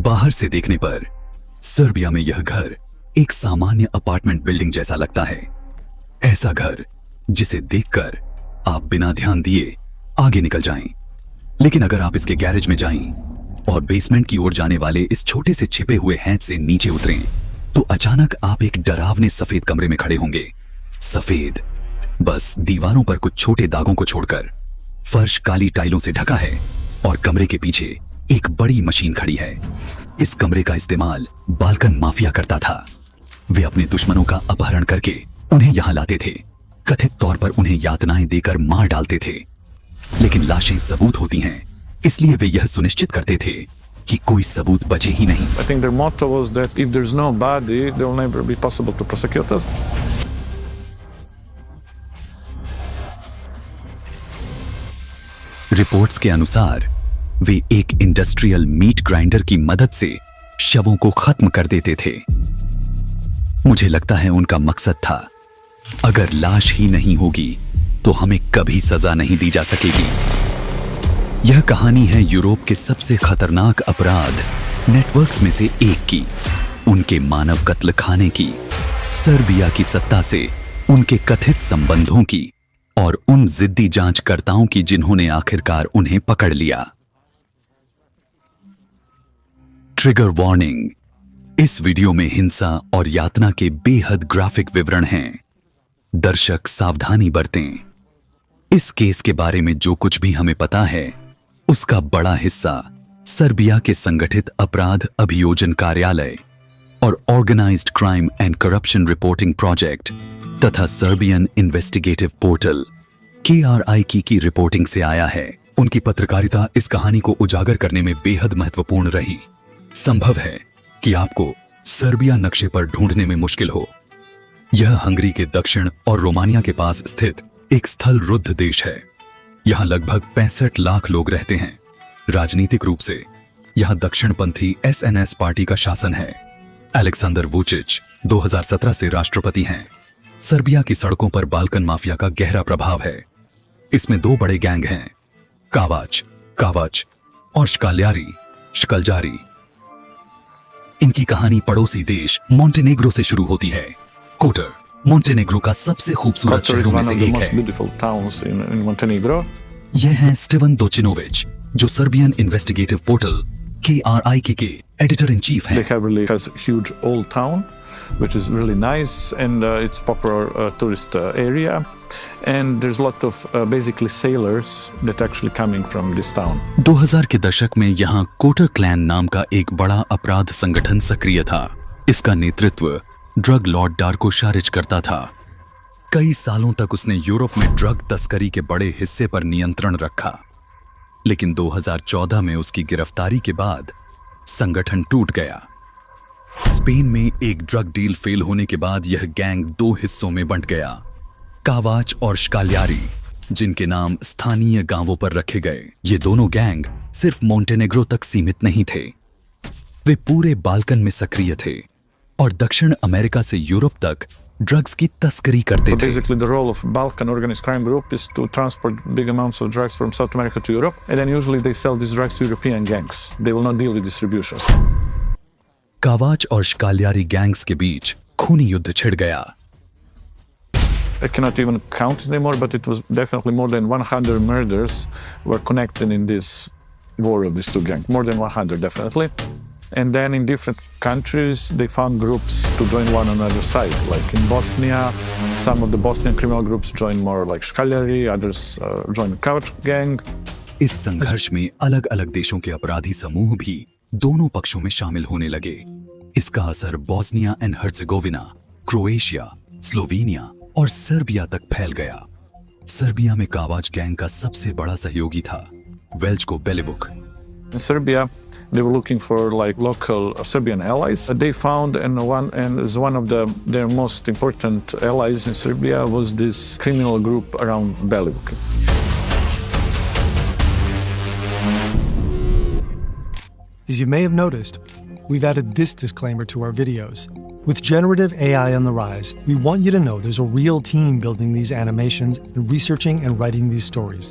बाहर से देखने पर सर्बिया में यह घर एक सामान्य अपार्टमेंट बिल्डिंग जैसा लगता है। ऐसा घर जिसे देखकर आप बिना ध्यान दिए आगे निकल जाएं। लेकिन अगर आप इसके गैरेज में जाएं और बेसमेंट की ओर जाने वाले इस छोटे से छिपे हुए हैच से नीचे उतरें तो अचानक आप एक डरावने सफेद कमरे में खड़े होंगे। सफेद, बस दीवारों पर कुछ छोटे दागों को छोड़कर। फर्श काली टाइलों से ढका है और कमरे के पीछे एक बड़ी मशीन खड़ी है। इस कमरे का इस्तेमाल बाल्कन माफिया करता था। वे अपने दुश्मनों का अपहरण करके उन्हें यहां लाते थे। कथित तौर पर उन्हें यातनाएं देकर मार डालते थे। लेकिन लाशें सबूत होती हैं, इसलिए वे यह सुनिश्चित करते थे कि कोई सबूत बचे ही नहीं। I think their motto was that if there's no body, there will never be possible to prosecute us. Reports के अनुसार वे एक इंडस्ट्रियल मीट ग्राइंडर की मदद से शवों को खत्म कर देते थे। मुझे लगता है उनका मकसद था, अगर लाश ही नहीं होगी तो हमें कभी सजा नहीं दी जा सकेगी। यह कहानी है यूरोप के सबसे खतरनाक अपराध नेटवर्क्स में से एक की, उनके मानव कत्ल खाने की, सर्बिया की सत्ता से उनके कथित संबंधों की और उन जिद्दी जांचकर्ताओं की जिन्होंने आखिरकार उन्हें पकड़ लिया। ट्रिगर वार्निंग, इस वीडियो में हिंसा और यातना के बेहद ग्राफिक विवरण हैं। दर्शक सावधानी बरतें। इस केस के बारे में जो कुछ भी हमें पता है उसका बड़ा हिस्सा सर्बिया के संगठित अपराध अभियोजन कार्यालय और Organized Crime and Corruption Reporting Project तथा सर्बियन इन्वेस्टिगेटिव पोर्टल 𝗂𝗏 की रिपोर्टिंग से आया है। उनकी पत्रकारिता इस कहानी को उजागर करने में बेहद महत्वपूर्ण रही। संभव है कि आपको सर्बिया नक्शे पर ढूंढने में मुश्किल हो। यह हंगरी के दक्षिण और रोमानिया के पास स्थित एक स्थल रुद्ध देश है। यहाँ लगभग 65 लाख लोग रहते हैं। राजनीतिक रूप से यहाँ दक्षिणपंथी SNS पार्टी का शासन है। अलेक्जेंडर वुचिच 2017 से राष्ट्रपति हैं। सर्बिया की सड़कों पर बाल्कन माफिया का गहरा प्रभाव है। इसमें 2 बड़े गैंग हैं, 𝗂𝗏 और 𝗂𝗏। इनकी कहानी पड़ोसी देश मोंटेनेग्रो से शुरू होती है। कोटर मोंटेनेग्रो का सबसे खूबसूरत शहरों में से एक है। यह है स्टीवन दोचिनोविच, जो सर्बियन इन्वेस्टिगेटिव पोर्टल 𝗂𝗏 के एडिटर इन चीफ हैं। Which is really nice, and it's popular tourist area, and there's a lot of basically sailors that actually coming from this town. 2000 के दशक में यहाँ कोटर क्लैन नाम का एक बड़ा अपराध संगठन सक्रिय था। इसका नेतृत्व ड्रग लॉर्ड डार्को शारिच करता था। कई सालों तक उसने यूरोप में ड्रग तस्करी के बड़े हिस्से पर नियंत्रण रखा, लेकिन 2014 में उसकी गिरफ्तारी के बाद संगठन टूट गया। स्पेन में एक ड्रग डील फेल होने के बाद यह गैंग 2 हिस्सों में बंट गया, 𝗂𝗏 और 𝗂𝗏, जिनके नाम स्थानीय गांवों पर रखे गए। ये दोनों गैंग सिर्फ मोंटेनेग्रो तक सीमित नहीं थे, वे पूरे बाल्कन में सक्रिय थे और दक्षिण अमेरिका से यूरोप तक ड्रग्स की तस्करी करते थे। Basically, the role of Balkan organized crime group is to transport big amounts of drugs from South America to Europe, and then usually they sell these drugs to European gangs. They will not deal with distributions. 𝗂𝗏 और 𝗂𝗏 gangs के बीच खूनी युद्ध छिड़ गया। I cannot even count it anymore, but it was definitely more than 100 murders were connected in this war of these two gangs. More than 100, definitely. And then in different countries, they found groups to join one another side. Like in Bosnia, some of the Bosnian criminal groups joined more like 𝗂𝗏, others joined 𝗂𝗏 gang. इस संघर्ष में अलग-अलग देशों के अपराधी समूह भी दोनों पक्षों में शामिल होने लगे। इसका असर Bosnia and Herzegovina, Croatia, Slovenia और सर्बिया तक फैल गया। सर्बिया में 𝗂𝗏 गैंग का सबसे बड़ा सहयोगी था वेल्चको बेलिवुक। In Serbia, they were looking for like local Serbian allies. They found and as one of their most important allies in Serbia was this criminal group around Belivuk. As you may have noticed, we've added this disclaimer to our videos. With generative AI on the rise, we want you to know there's a real team building these animations and researching and writing these stories.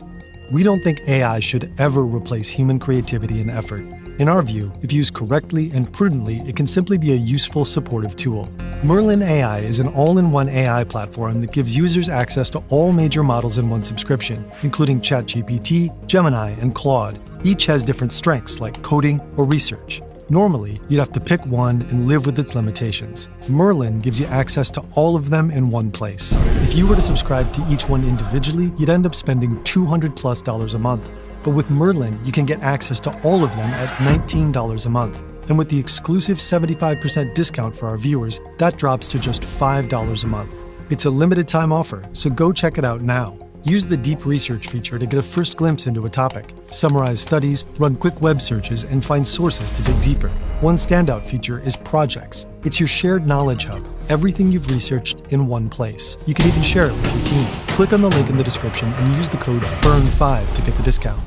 We don't think AI should ever replace human creativity and effort. In our view, if used correctly and prudently, it can simply be a useful supportive tool. Merlin AI is an all-in-one AI platform that gives users access to all major models in one subscription, including ChatGPT, Gemini, and Claude. Each has different strengths like coding or research. Normally, you'd have to pick one and live with its limitations. Merlin gives you access to all of them in one place. If you were to subscribe to each one individually, you'd end up spending $200+ a month. But with Merlin, you can get access to all of them at $19 a month. And with the exclusive 75% discount for our viewers, that drops to just $5 a month. It's a limited time offer, so go check it out now. Use the deep research feature to get a first glimpse into a topic, summarize studies, run quick web searches, and find sources to dig deeper. One standout feature is projects. It's your shared knowledge hub, everything you've researched in one place. You can even share it with your team. Click on the link in the description and use the code FERN5 to get the discount.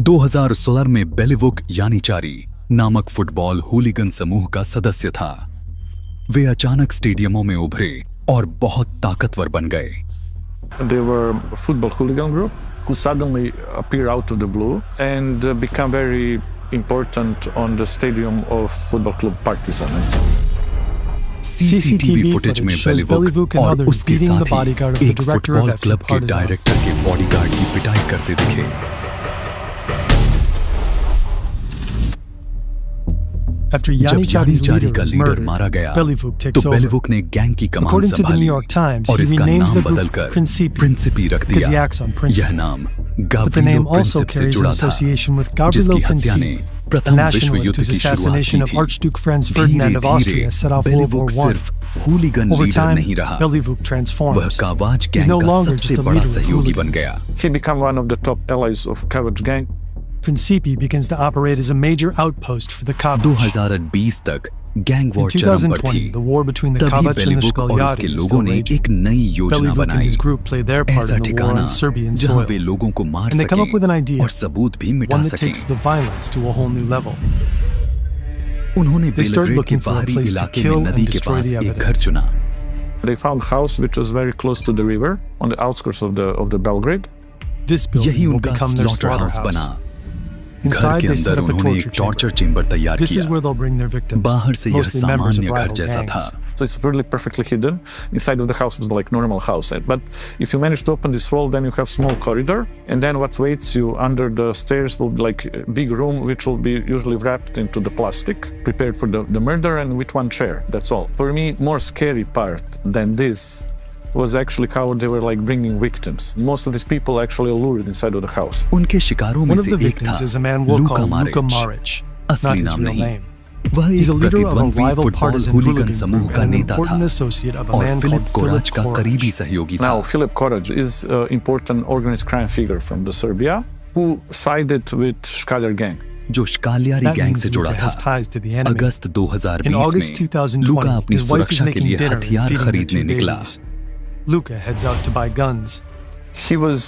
2016 में 𝗏𝗏𝘀𝗵𝗂𝗃 नामक football हुलीगन समूह का सदस्य था। वे अचानक स्टेडियमों में उभरे और बहुत ताकतवर बन गए। They were a football hooligan group who suddenly appear out of the blue and become very important on the stadium of football club Partizan. CCTV footage में 𝗏𝗏𝘀𝗵𝗂𝗃 और उसके साथी एक फुटबॉल क्लब के डायरेक्टर के बॉडीगार्ड की पिटाई करते दिखे। After जब 𝗂𝗵𝘀𝗃 𝗂𝗃 का is लीडर murdered, मारा गया 𝗏𝗏𝘀𝗃 तो takes over. 𝗏𝗏𝘀 ने गैंग की कमान According to the New संभाली York Times, और he इसका renames नाम the group बदलकर Principi प्रिंसिपी रख because he दिया। acts on principle. यह नाम But the name Gavrilo also Princip से carries an जुड़ा था, association with जिसकी 𝗂𝗵𝘀𝗃 हत्या ने a प्रथम विश्व nationalist युद्ध whose की शुरुआत assassination की of थी। Archduke Franz Ferdinand of Austria set off World War 𝗏𝗏𝘀𝗃 I. सिर्फ हुलीगन Over लीडर time, नहीं रहा, 𝗏𝗏𝘀𝗃 वह transforms. कावाज He's गैंग no का longer सबसे just a बड़ा leader of सहयोगी बन hooligans. गया। He became one of the top allies of 𝗏𝗏𝘀𝗃 gang. Principi begins to operate as a major outpost for the 𝗏𝗏𝘀. 2020 तक गैंग वॉर In चरम पर थी। 2020, the war between the तभी 𝗏𝗏𝘀 and the 𝗏𝗏𝘀 और उसके 𝗏𝗏𝘀𝗃 is लोगों still ने raging. एक नई योजना 𝗏𝗏𝘀 and बनाई। his group play their part ऐसा in the war ठिकाना on Serbian जहां soil. वे लोगों को मार And they come up with an सकें idea, और सबूत भी मिटा one that सकें। takes the violence to a whole new level. उन्होंने They start बेलग्रेड के looking for a बाहरी place to इलाके kill में and नदी के destroy पास the एक घर evidence. चुना। They found a house which was very close to the river on the outskirts of the Belgrade. This यही building will उनका become their स्लॉटर हाउस बना। slaughterhouse. घर Inside, के they set अंदर up a उन्होंने एक torture torture chamber. Chamber तैयार This is किया। where they'll bring their victims, बाहर से यह mostly members सामान्य of घर rival जैसा था। gangs. So it's really perfectly hidden. Inside of the house was like normal house. But if you manage to open this wall, then you have small corridor. And then what waits you under the stairs will be like a big room, which will be usually wrapped into the plastic, prepared for the murder, and with one chair. That's all. For me, more scary part than this was actually how they were like bringing victims. Most of these people actually lured inside of the house. उनके शिकारों में One of से the एक था victims is a man we'll call Łuka 𝗏𝗏𝘀𝗃। Maric, not असली his नाम real नहीं, name. वह He's a एक leader of a प्रतिद्वंद्वी rival फुटबॉल partisan हुलीगन hooligan समूह group का and an नेता important था associate of a और man फ़िलिप called 𝗀𝗃 का करीबी 𝗏𝗀𝘀𝗃. सहयोगी था। Now, 𝗏𝗏𝘀𝗃 is an important organized crime figure from the Serbia who sided with 𝗏𝗏𝘀𝗃 gang. जो 𝗏𝗏𝘀𝗃 That गैंग means से जुड़ा Luka था। has ties to the enemy. August In 2020 August में 2020, लूका अपनी his wife is सुरक्षा के making लिए dinner and हथियार feeding her खरीदने 2 निकला। babies. Luka heads out to buy guns. He was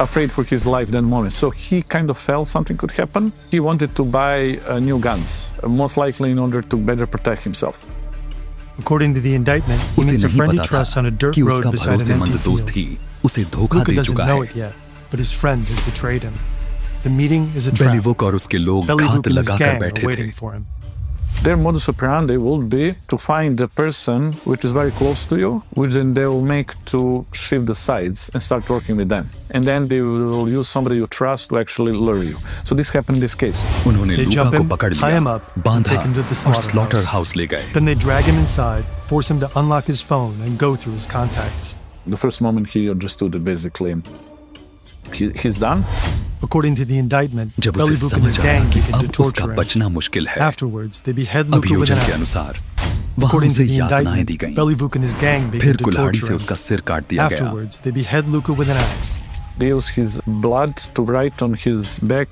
afraid for his life that moment. So he kind of felt something could happen. He wanted to buy new guns, most likely in order to better protect himself. According to the indictment, he उसे meets a नहीं friend he पता trusts on a था dirt कि road उसका beside an भरोसेमंद empty दोस्त field. ही उसे धोखा Luka दे doesn't चुका know है। it yet, but his friend has betrayed him. The meeting is a trap. 𝗏𝗏𝘀𝗃 और उसके लोग घात 𝗏𝗏𝘀𝗃 and his लगाकर gang are बैठे थे। waiting for him. Their modus operandi would be to find a person which is very close to you, which then they will make to shift the sides and start working with them. And then they will use somebody you trust to actually lure you. So this happened in this case. उन्होंने They Luka jump को him, पकड़ tie him लिया, up, and बांधा take him to the और slaughter slaughterhouse. House ले गए। Then they drag him inside, force him to unlock his phone and go through his contacts. The first moment he understood that basically he's done. According to the indictment, जब उसे 𝗏𝗏𝘀𝗃 and his समझ आया gang कि begin to अब उसका torture him. बचना मुश्किल है, Afterwards, they behead Luka with अभियोजन an के axe. अनुसार वहां According उसे to the यातनाएं indictment, दी गईं। 𝗏𝗏𝘀𝗃 and his gang begin फिर to कुल्हाड़ी torture से him. उसका सिर काट दिया गया। Afterwards, they behead Luka with an axe. They use his blood to write on his back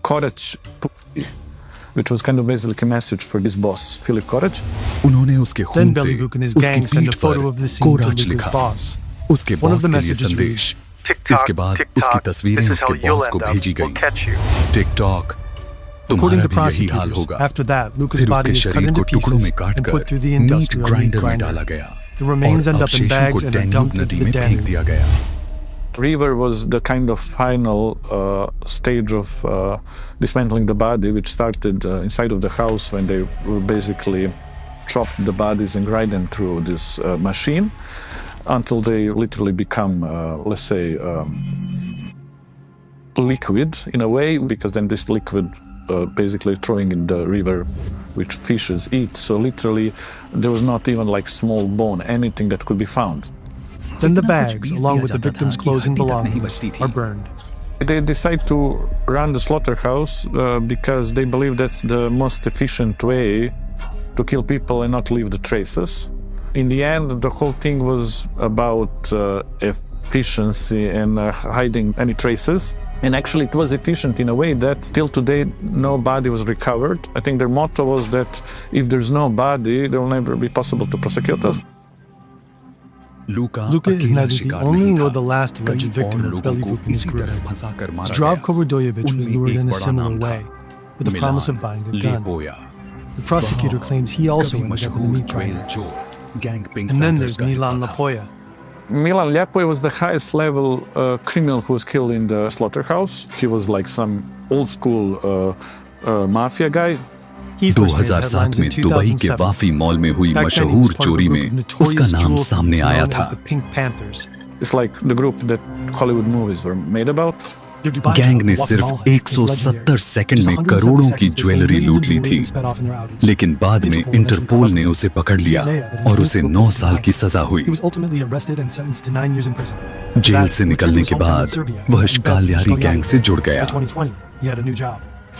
𝗏𝗏𝘀𝗃, which was kind of basically a message for his boss, 𝗏𝗏𝘀𝗃. उन्होंने उसके Then खून से 𝗏𝗏𝘀𝗃 and his उसकी gang send पीठ a photo पर of the scene to कोराच Luka's लिखा। boss. उसके One of boss the के लिए messages संदेश। reads, इसके बाद उसकी तस्वीरें उसके बॉस को भेजी गईं। टिकटॉक, According तुम्हारा to भी यही हाल prosecutors, होगा। after that, Luka's फिर body उसके is cut शरीर into को टुकड़ों में pieces काट and put through the कर मीट industrial meat ग्राइंडर में grinder. डाला गया The remains और end up in अवशेषों को bags and are Danube dumped नदी into में the फेंक Danube. दिया गया। River was the kind of final stage of dismantling the body, which started inside of the house when they were basically chopped the bodies and grind them through this machine until they literally become, let's say, liquid in a way, because then this liquid basically throwing in the river, which fishes eat. So literally, there was not even like small bone, anything that could be found. Then the bags, along with the victims' clothes and belongings, are burned. They decide to run the slaughterhouse because they believe that's the most efficient way to kill people and not leave the traces. In the end, the whole thing was about efficiency and hiding any traces. And actually it was efficient in a way that till today no body was recovered. I think their motto was that if there's no body, it will never be possible to prosecute us. Luka is neither the only nor the last alleged victim of 𝗏𝗏 𝗏𝗂𝗏. 𝗏𝗏 was lured in a similar way, with the promise of buying a gun. The prosecutor claims he also ended up in the meat grinder. And then there's Milan Lapoja. Milan Lapoja was the highest level criminal who was killed in the slaughterhouse. He was like some old school mafia guy. 2007 में Dubai के वाफी mall में हुई मशहूर चोरी में उसका नाम सामने आया था। It's like the group that Hollywood movies were made about. Gang ने सिर्फ 170 सेकंड में करोड़ों की ज्वेलरी लूट ली थी, लेकिन बाद में इंटरपोल ने उसे पकड़ लिया और उसे 9 साल की सजा हुई। जेल से निकलने के बाद वह शकालियारी गैंग से जुड़ गया।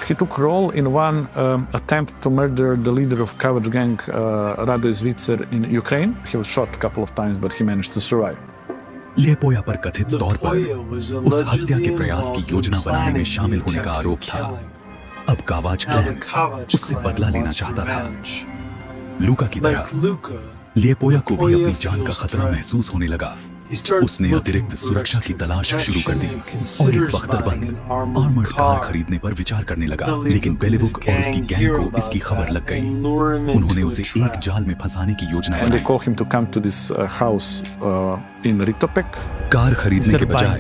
He took role in one attempt to murder the leader of 𝗏𝗏 gang, 𝗏𝗏 in Ukraine. He was shot a couple of times, but he managed to survive. लेपोया पर कथित तौर पर उस हत्या के प्रयास की योजना बनाने में शामिल होने का आरोप था। अब कावाज क्लैन उससे बदला लेना चाहता था। लूका की तरह लेपोया को भी अपनी जान का खतरा महसूस होने लगा। उसने अतिरिक्त सुरक्षा की तलाश शुरू कर दी और एक बख्तरबंद आर्मर्ड कार खरीदने पर विचार करने लगा, लेकिन 𝗏𝗏 और उसकी गैंग को इसकी खबर लग गई। उन्होंने उसे एक जाल में फंसाने की योजना बनाई। कार खरीदने के बजाय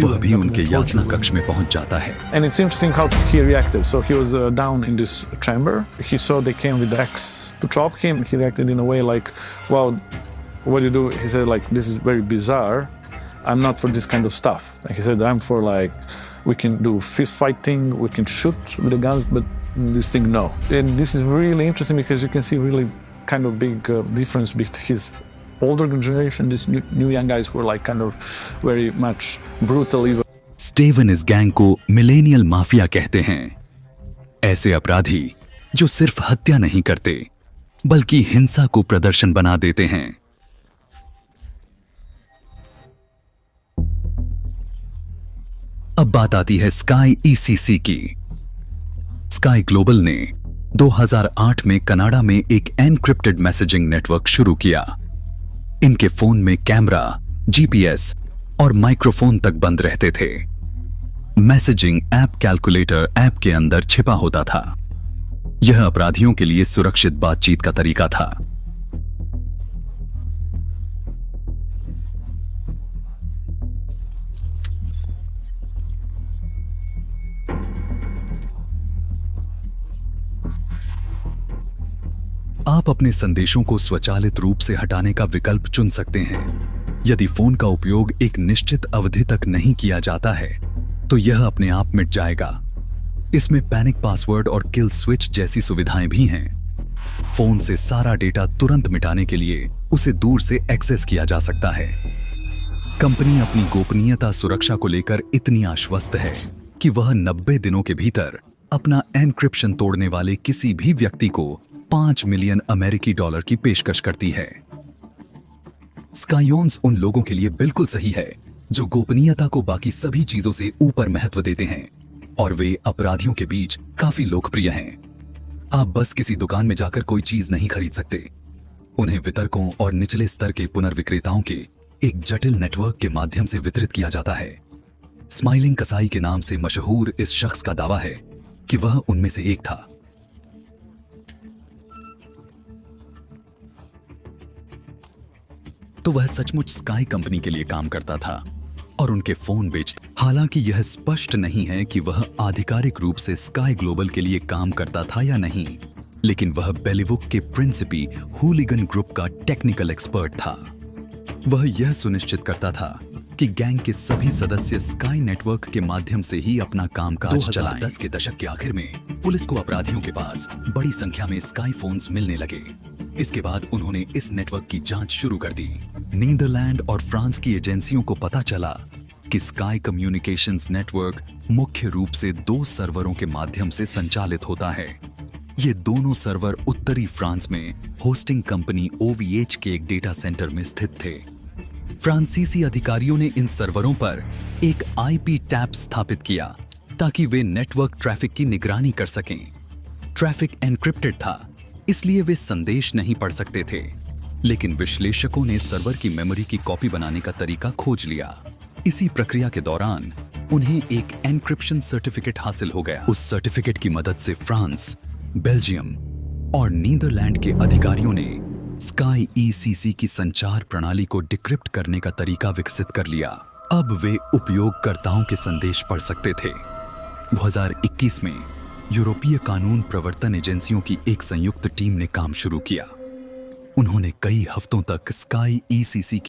वह भी उनके यातना कक्ष में पहुंच जाता है। And it's interesting how he reacted. So he was down in this chamber. He saw they came with the axe to chop him. He reacted in a way like, "Wow, what do you do?" He said, like, "This is very bizarre. I'm not for this kind of stuff." Like he said, "I'm for like, we can do fist fighting, we can shoot with the guns, but this thing, no." And this is really interesting because you can see really kind of big difference between his older generation, these new young guys who are like kind of very much brutal evil. Stephen इस gang को millennial mafia कहते हैं। ऐसे अपराधी जो सिर्फ हत्या नहीं करते बल्कि हिंसा को प्रदर्शन बना देते हैं। अब बात आती है स्काई ईसीसी की। स्काई ग्लोबल ने 2008 में कनाडा में एक एनक्रिप्टेड मैसेजिंग नेटवर्क शुरू किया। इनके फोन में कैमरा, जीपीएस और माइक्रोफोन तक बंद रहते थे। मैसेजिंग ऐप कैलकुलेटर ऐप के अंदर छिपा होता था। यह अपराधियों के लिए सुरक्षित बातचीत का तरीका था। आप अपने संदेशों को स्वचालित रूप से हटाने का विकल्प चुन सकते हैं। यदि फोन का उपयोग एक निश्चित अवधि तक नहीं किया जाता है तो यह अपने आप मिट जाएगा। इसमें पैनिक पासवर्ड और किल स्विच जैसी सुविधाएं भी हैं। फोन से सारा डेटा तुरंत मिटाने के लिए उसे दूर से एक्सेस किया जा सकता है। कंपनी अपनी गोपनीयता सुरक्षा को लेकर इतनी आश्वस्त है कि वह 90 दिनों के भीतर अपना एनक्रिप्शन तोड़ने वाले किसी भी व्यक्ति को $5 मिलियन अमेरिकी डॉलर की पेशकश करती है। स्काईओन्स उन लोगों के लिए बिल्कुल सही है जो गोपनीयता को बाकी सभी चीजों से ऊपर महत्व देते हैं, और वे अपराधियों के बीच काफी लोकप्रिय हैं। आप बस किसी दुकान में जाकर कोई चीज नहीं खरीद सकते। उन्हें वितरकों और निचले स्तर के पुनर्विक्रेताओं के एक जटिल नेटवर्क के माध्यम से वितरित किया जाता है। स्माइलिंग कसाई के नाम से मशहूर इस शख्स का दावा है कि वह उनमें से एक था। तो वह सचमुच स्काई कंपनी के लिए काम करता था। और उनके फोन बेचते। हालांकि यह स्पष्ट नहीं है कि वह आधिकारिक रूप से स्काई ग्लोबल के लिए काम करता था या नहीं, लेकिन वह बेलिवुक के प्रिंसिपी हूलिगन ग्रुप का टेक्निकल एक्सपर्ट था। वह यह सुनिश्चित करता था कि गैंग के सभी सदस्य स्काई नेटवर्क के माध्यम से ही अपना कामकाज चलाएं। 2010 के दशक के आखिर में पुलिस को अपराधियों के पास बड़ी संख्या में स्काई फोन्स मिलने लगे। इसके बाद उन्होंने इस नेटवर्क की जांच शुरू कर दी। नीदरलैंड और फ्रांस की एजेंसियों को पता चला कि स्काई कम्युनिकेशंस नेटवर्क मुख्य रूप से 2 सर्वरों के माध्यम से संचालित होता है। ये दोनों सर्वर उत्तरी फ्रांस में होस्टिंग कंपनी OVH के एक डेटा सेंटर में स्थित थे। फ्रांसीसी अधिकारियों ने इन सर्वरों पर एक IP टैप स्थापित किया ताकि वे नेटवर्क ट्रैफिक की निगरानी कर सकें। ट्रैफिक एन्क्रिप्टेड था, इसलिए वे संदेश नहीं पढ़ सकते थे, लेकिन विश्लेषकों ने सर्वर की मेमोरी की कॉपी बनाने का तरीका खोज लिया। इसी प्रक्रिया के दौरान उन्हें एक एन्क्रिप्शन सर्टिफिकेट हासिल हो गया। उस सर्टिफिकेट की मदद से फ्रांस, बेल्जियम और नीदरलैंड के अधिकारियों ने स्काई ECC की संचार प्रणाली को डिक्रिप्ट करने का तरीका विकसित कर लिया। अब वे उपयोगकर्ताओं के संदेश पढ़ सकते थे। 2021 में यूरोपीय कानून प्रवर्तन एजेंसियों की एक संयुक्त टीम ने काम शुरू किया। उन्होंने कई हफ्तों तक स्काई ECC